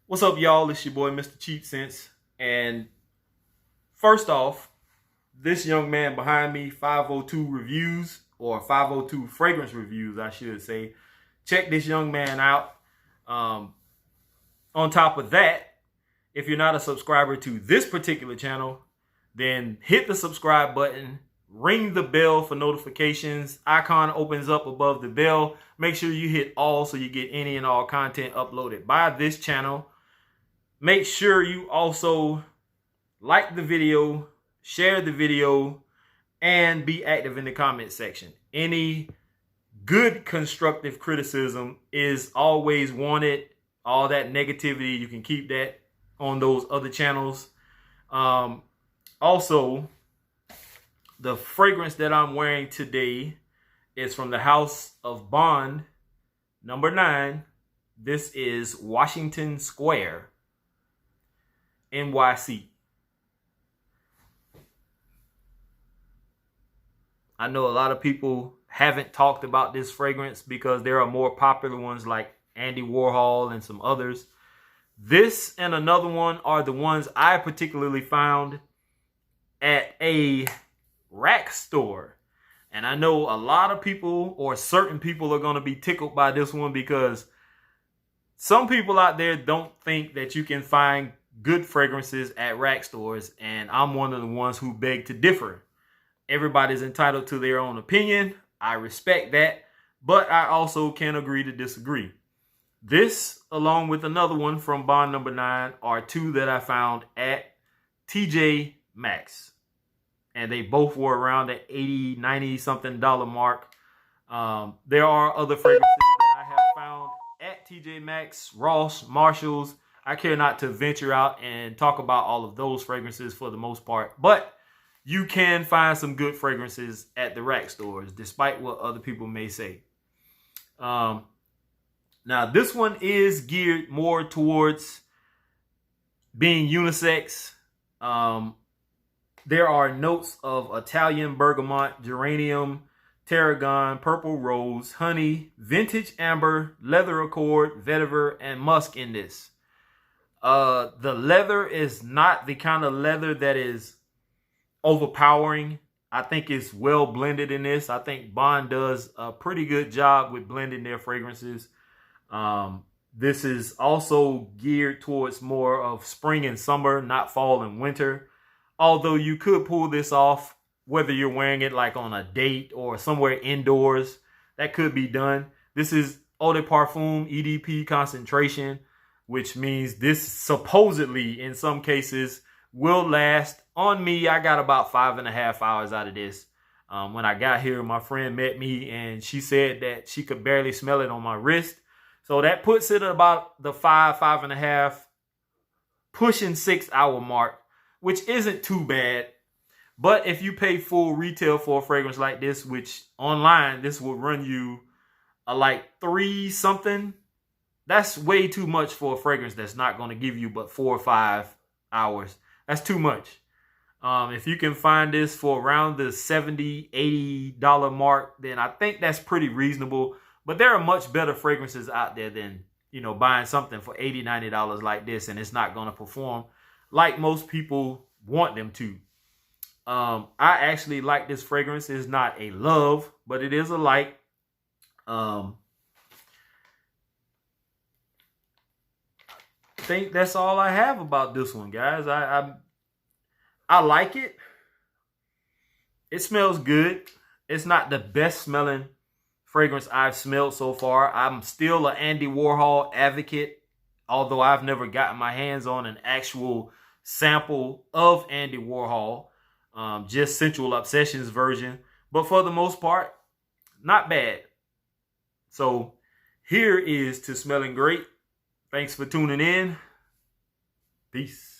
What's up, y'all? It's your boy, Mr. Cheap Sense. And first off, this young man behind me, 502 Reviews, or 502 Fragrance Reviews, I should say. Check this young man out. On top of that, if you're not a subscriber to this particular channel, then hit the subscribe button, ring the bell for notifications. Icon opens up above the bell. Make sure you hit all so you get any and all content uploaded by this channel. Make sure you also like the video, share the video, and be active in the comment section. Any good constructive criticism is always wanted. All that negativity, you can keep that on those other channels. Also, the fragrance that I'm wearing today is from the House of Bond, number 9. This is Washington Square, NYC. I know a lot of people haven't talked about this fragrance because there are more popular ones like Andy Warhol and some others. This and another one are the ones I particularly found at a rack store. And I know a lot of people, or certain people, are going to be tickled by this one because some people out there don't think that you can find good fragrances at rack stores, and I'm one of the ones who beg to differ. Everybody's entitled to their own opinion. I respect that, but I also can agree to disagree. This, along with another one from Bond number 9, are two that I found at TJ Maxx. And they both were around the $80, $90 something mark. There are other fragrances that I have found at TJ Maxx, Ross, Marshalls. I care not to venture out and talk about all of those fragrances for the most part. But you can find some good fragrances at the rack stores, despite what other people may say. Now, this one is geared more towards being unisex. There are notes of Italian bergamot, geranium, tarragon, purple rose, honey, vintage amber, leather accord, vetiver, and musk in this. The leather is not the kind of leather that is overpowering. I think it's well blended in this. I think Bond does a pretty good job with blending their fragrances. This is also geared towards more of spring and summer, not fall and winter. Although you could pull this off, whether you're wearing it like on a date or somewhere indoors, that could be done. This is Eau de Parfum EDP concentration, which means this supposedly, in some cases, will last. On me, I got about 5.5 hours out of this. When I got here, my friend met me and she said that she could barely smell it on my wrist. So that puts it at about the 5.5, pushing 6 hour mark, which isn't too bad. But if you pay full retail for a fragrance like this, which online, this will run you like 3 something, that's way too much for a fragrance that's not going to give you but 4 or 5 hours. That's too much. If you can find this for around the $70, $80 mark, then I think that's pretty reasonable. But there are much better fragrances out there than, buying something for $80, $90 like this, and it's not going to perform like most people want them to. I actually like this fragrance. It's not a love, but it is a like. I think that's all I have about this one, guys. I like it. It smells good. It's not the best smelling fragrance I've smelled so far. I'm still an Andy Warhol advocate, although I've never gotten my hands on an actual sample of Andy Warhol, just Sensual Obsessions version. But for the most part, not bad. So here is to smelling great. Thanks for tuning in. Peace.